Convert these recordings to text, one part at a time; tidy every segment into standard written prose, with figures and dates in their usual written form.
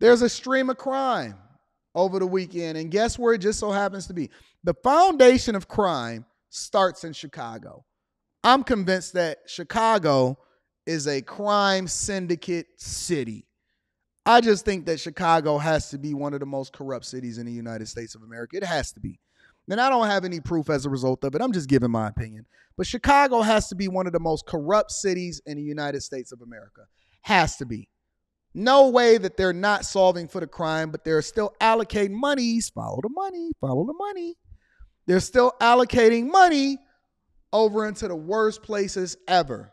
There's a stream of crime over the weekend, and guess where it just so happens to be? The foundation of crime starts in Chicago. I'm convinced that Chicago is a crime syndicate city. I just think that Chicago has to be one of the most corrupt cities in the United States of America. It has to be. And I don't have any proof as a result of it. I'm just giving my opinion. But Chicago has to be one of the most corrupt cities in the United States of America. Has to be. No way that they're not solving for the crime, but they're still allocating monies. Follow the money. Follow the money. They're still allocating money over into the worst places ever.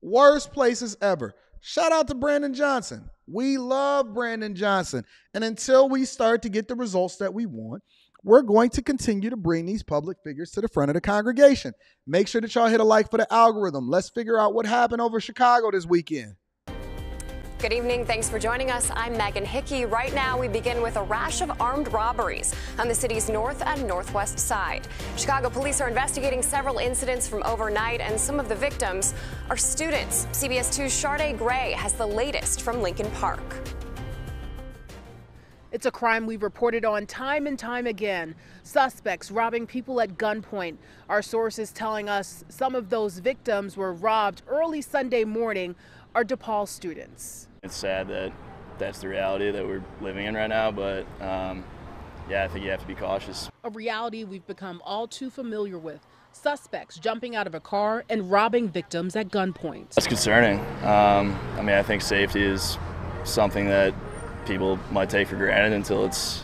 Worst places ever. Shout out to Brandon Johnson. We love Brandon Johnson. And until we start to get the results that we want, we're going to continue to bring these public figures to the front of the congregation. Make sure that y'all hit a like for the algorithm. Let's figure out what happened over Chicago this weekend. Good evening. Thanks for joining us. I'm Megan Hickey. Right now, we begin with a rash of armed robberies on the city's north and northwest side. Chicago police are investigating several incidents from overnight, and some of the victims are students. CBS 2's Sharday Gray has the latest from Lincoln Park. It's a crime we've reported on time and time again. Suspects robbing people at gunpoint. Our sources telling us some of those victims were robbed early Sunday morning are DePaul students. It's sad that that's the reality that we're living in right now, but yeah, I think you have to be cautious. A reality we've become all too familiar with. Suspects jumping out of a car and robbing victims at gunpoint. That's concerning. I mean, I think safety is something that people might take for granted until it's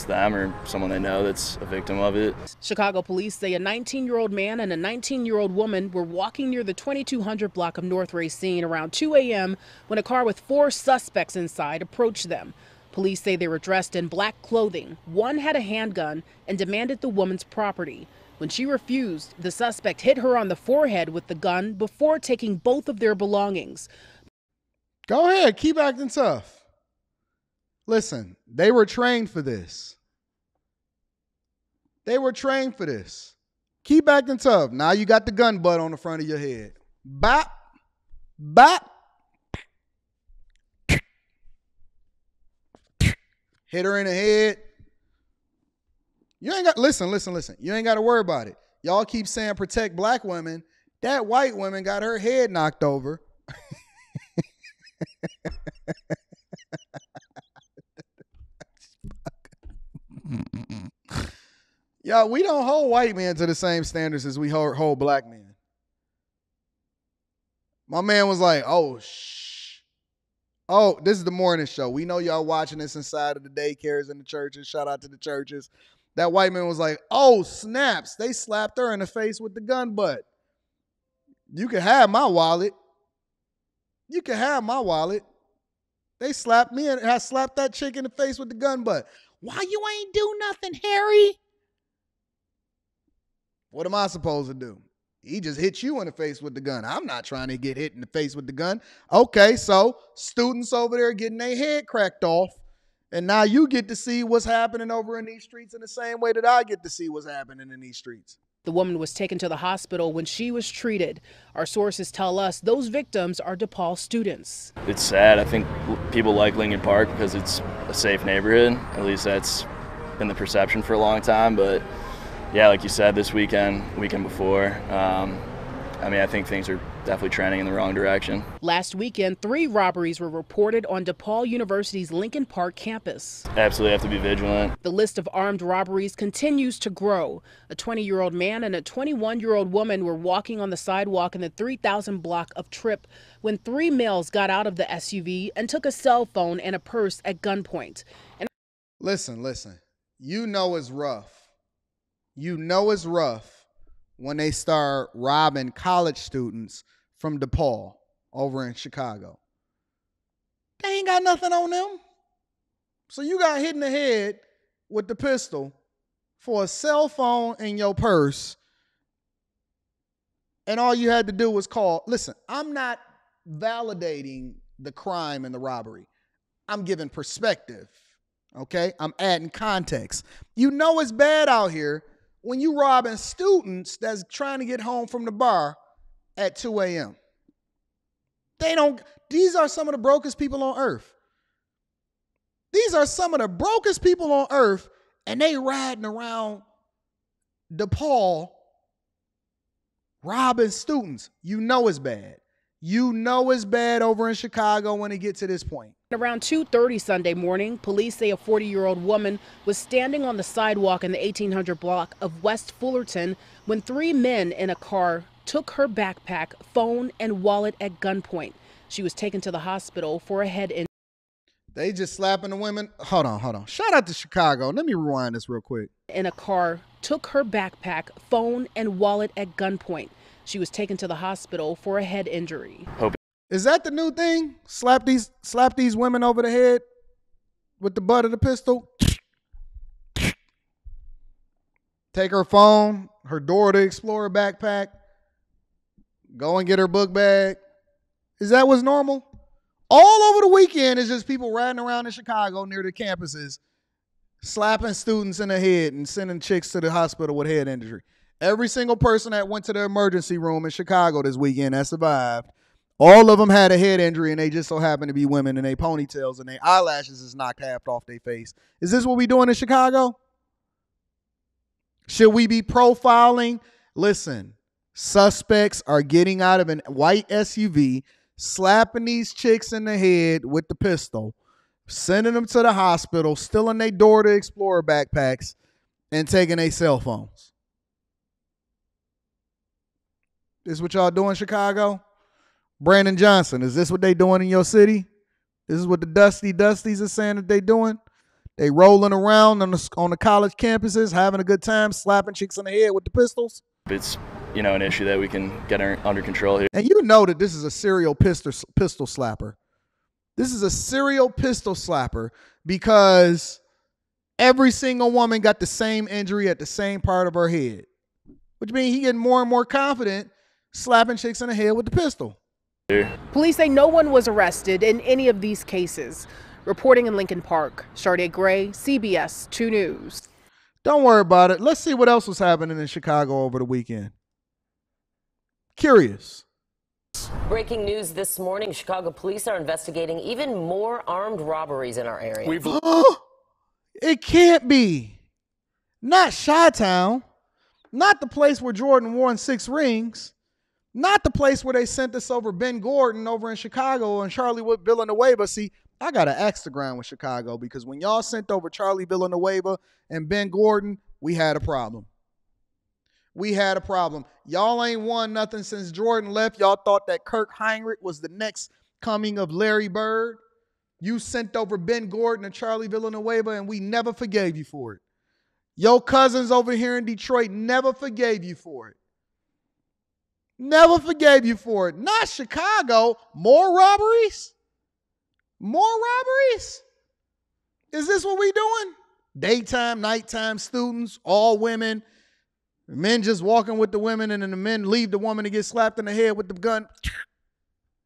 them or someone they know that's a victim of it. Chicago police say a 19-year-old man and a 19-year-old woman were walking near the 2200 block of North Racine around 2 a.m. when a car with 4 suspects inside approached them. Police say they were dressed in black clothing. One had a handgun and demanded the woman's property. When she refused, the suspect hit her on the forehead with the gun before taking both of their belongings. Go ahead, keep acting tough. Listen, they were trained for this. They were trained for this. Keep acting tough. Now you got the gun butt on the front of your head. Bop, bop. Hit her in the head. You ain't got, listen. You ain't got to worry about it. Y'all keep saying protect black women. That white woman got her head knocked over. Yo, we don't hold white men to the same standards as we hold black men. My man was like, oh, this is the morning show. We know y'all watching this inside of the daycares and the churches. Shout out to the churches. That white man was like, oh, snaps. They slapped her in the face with the gun butt. You can have my wallet. You can have my wallet. They slapped me and I slapped that chick in the face with the gun butt. Why you ain't do nothing, Harry? What am I supposed to do? He just hit you in the face with the gun. I'm not trying to get hit in the face with the gun. Okay, so students over there getting their head cracked off, and now you get to see what's happening over in these streets in the same way that I get to see what's happening in these streets. The woman was taken to the hospital when she was treated. Our sources tell us those victims are DePaul students. It's sad. I think people like Lincoln Park because it's a safe neighborhood. At least that's been the perception for a long time, but yeah, like you said, this weekend before, I mean, I think things are definitely trending in the wrong direction. Last weekend, 3 robberies were reported on DePaul University's Lincoln Park campus. Absolutely have to be vigilant. The list of armed robberies continues to grow. A 20-year-old man and a 21-year-old woman were walking on the sidewalk in the 3000 block of Tripp when 3 males got out of the SUV and took a cell phone and a purse at gunpoint. Listen. You know it's rough. You know it's rough when they start robbing college students from DePaul over in Chicago. They ain't got nothing on them. So you got hit in the head with the pistol for a cell phone and your purse, and all you had to do was call. Listen, I'm not validating the crime and the robbery. I'm giving perspective, okay? I'm adding context. You know it's bad out here when you robbing students that's trying to get home from the bar at 2 a.m. These are some of the brokest people on earth. These are some of the brokest people on earth, and they riding around DePaul robbing students. You know it's bad. You know it's bad over in Chicago when it gets to this point. Around 2:30 Sunday morning, police say a 40-year-old woman was standing on the sidewalk in the 1800 block of West Fullerton when 3 men in a car took her backpack, phone, and wallet at gunpoint. She was taken to the hospital for a head injury. They just slapping the women. Hold on. Shout out to Chicago. Let me rewind this real quick. In a car, took her backpack, phone, and wallet at gunpoint. She was taken to the hospital for a head injury. Is that the new thing? Slap these women over the head with the butt of the pistol? Take her phone, her Dora the Explorer backpack, go and get her book bag. Is that what's normal? All over the weekend is just people riding around in Chicago near the campuses, slapping students in the head and sending chicks to the hospital with head injury. Every single person that went to the emergency room in Chicago this weekend that survived, all of them had a head injury, and they just so happen to be women, and their ponytails and their eyelashes is knocked half off their face. Is this what we doing in Chicago? Should we be profiling? Listen, suspects are getting out of a white SUV, slapping these chicks in the head with the pistol, sending them to the hospital, stealing their Dora the Explorer backpacks, and taking their cell phones. This what y'all doing in Chicago? Brandon Johnson, is this what they doing in your city? This is what the Dusties are saying that they doing? They rolling around on the college campuses, having a good time, slapping chicks in the head with the pistols? It's, an issue that we can get under control here. And you know that this is a serial pistol slapper. This is a serial pistol slapper because every single woman got the same injury at the same part of her head, which means he getting more and more confident slapping chicks in the head with the pistol. Police say no one was arrested in any of these cases. Reporting in Lincoln Park, Sharday Gray, CBS 2 News. Don't worry about it. Let's see what else was happening in Chicago over the weekend. Curious. Breaking news this morning, Chicago police are investigating even more armed robberies in our area. It can't be. Not Chi-Town. Not the place where Jordan won 6 rings. Not the place where they sent us over Ben Gordon over in Chicago and Charlie Villanueva. See, I got an axe to grind with Chicago because when y'all sent over Charlie Villanueva and Ben Gordon, we had a problem. We had a problem. Y'all ain't won nothing since Jordan left. Y'all thought that Kirk Heinrich was the next coming of Larry Bird. You sent over Ben Gordon and Charlie Villanueva, and we never forgave you for it. Your cousins over here in Detroit never forgave you for it. Never forgave you for it. Not Chicago. More robberies? More robberies? Is this what we doing? Daytime, nighttime students, all women. Men just walking with the women, and then the men leave the woman to get slapped in the head with the gun.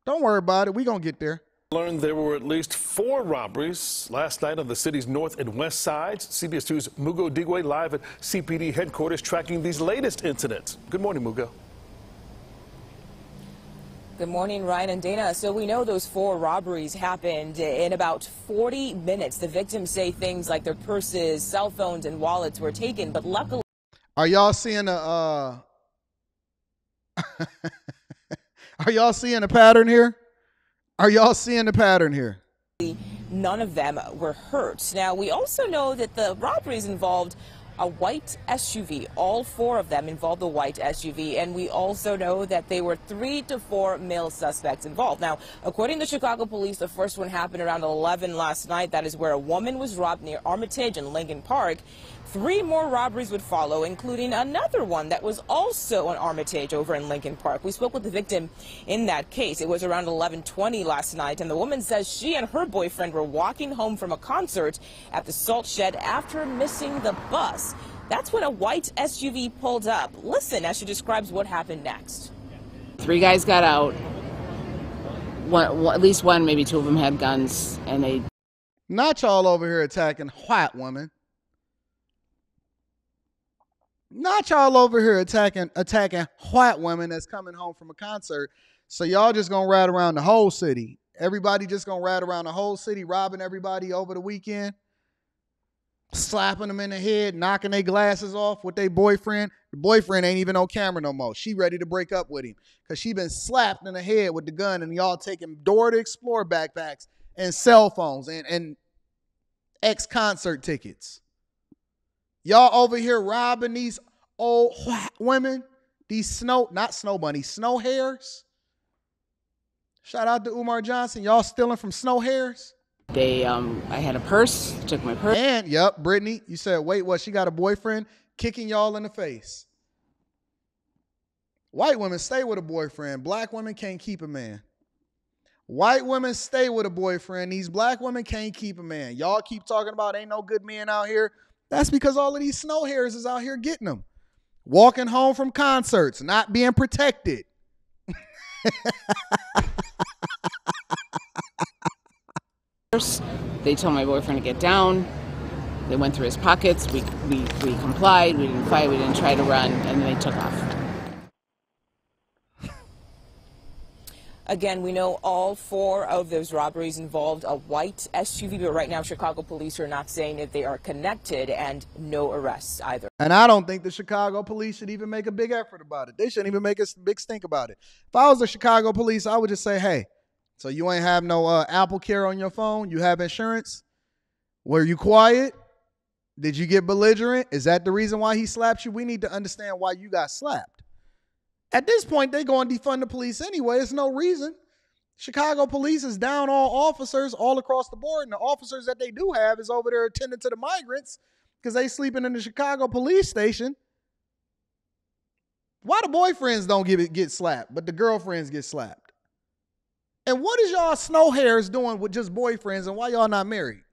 Don't worry about it. We gonna get there. Learned there were at least 4 robberies last night on the city's north and west sides. CBS 2's Mugo Digwe live at CPD headquarters tracking these latest incidents. Good morning, Mugo. Good morning, Ryan and Dana. So we know those 4 robberies happened in about 40 minutes. The victims say things like their purses, cell phones, and wallets were taken, but luckily... Are y'all seeing a are y'all seeing a pattern here? Are y'all seeing the pattern here? None of them were hurt. Now, we also know that the robberies involved a white SUV. All 4 of them involved the white SUV, and we also know that there were 3 to 4 male suspects involved. Now, according to Chicago police, the first one happened around 11 last night. That is where a woman was robbed near Armitage and Lincoln Park. 3 more robberies would follow, including another one that was also on Armitage over in Lincoln Park. We spoke with the victim in that case. It was around 11:20 last night, and the woman says she and her boyfriend were walking home from a concert at the Salt Shed after missing the bus. That's when a white SUV pulled up. Listen as she describes what happened next. 3 guys got out. At least one, maybe 2 of them had guns, and they... Not y'all over here attacking white women. Not y'all over here attacking white women that's coming home from a concert. So y'all just gonna ride around the whole city. Everybody just gonna ride around the whole city robbing everybody over the weekend, slapping them in the head, knocking their glasses off with their boyfriend. The boyfriend ain't even on camera no more. She ready to break up with him because she been slapped in the head with the gun, and y'all taking Dora the Explorer backpacks and cell phones and ex-concert tickets. Y'all over here robbing these old women, these not snow bunnies, snow hares. Shout out to Umar Johnson. Y'all stealing from snow hares? I had a purse, took my purse. And, yep, Brittany, you said, wait, what? She got a boyfriend kicking y'all in the face. White women stay with a boyfriend. Black women can't keep a man. White women stay with a boyfriend. These black women can't keep a man. Y'all keep talking about ain't no good men out here. That's because all of these snow hares is out here getting them. Walking home from concerts, not being protected. They told my boyfriend to get down. They went through his pockets. We complied. We didn't fight. We didn't try to run, and then they took off. Again, we know all 4 of those robberies involved a white SUV, but right now Chicago police are not saying that they are connected, and no arrests either. And I don't think the Chicago police should even make a big effort about it. They shouldn't even make a big stink about it. If I was the Chicago police, I would just say, hey, so you ain't have no Apple Care on your phone? You have insurance? Were you quiet? Did you get belligerent? Is that the reason why he slapped you? We need to understand why you got slapped. At this point, they're going to defund the police anyway. There's no reason. Chicago police is down all officers all across the board, and the officers that they do have is over there attending to the migrants because they sleeping in the Chicago police station. Why the boyfriends don't get slapped, but the girlfriends get slapped? And what is y'all snow hares doing with just boyfriends, and why y'all not married?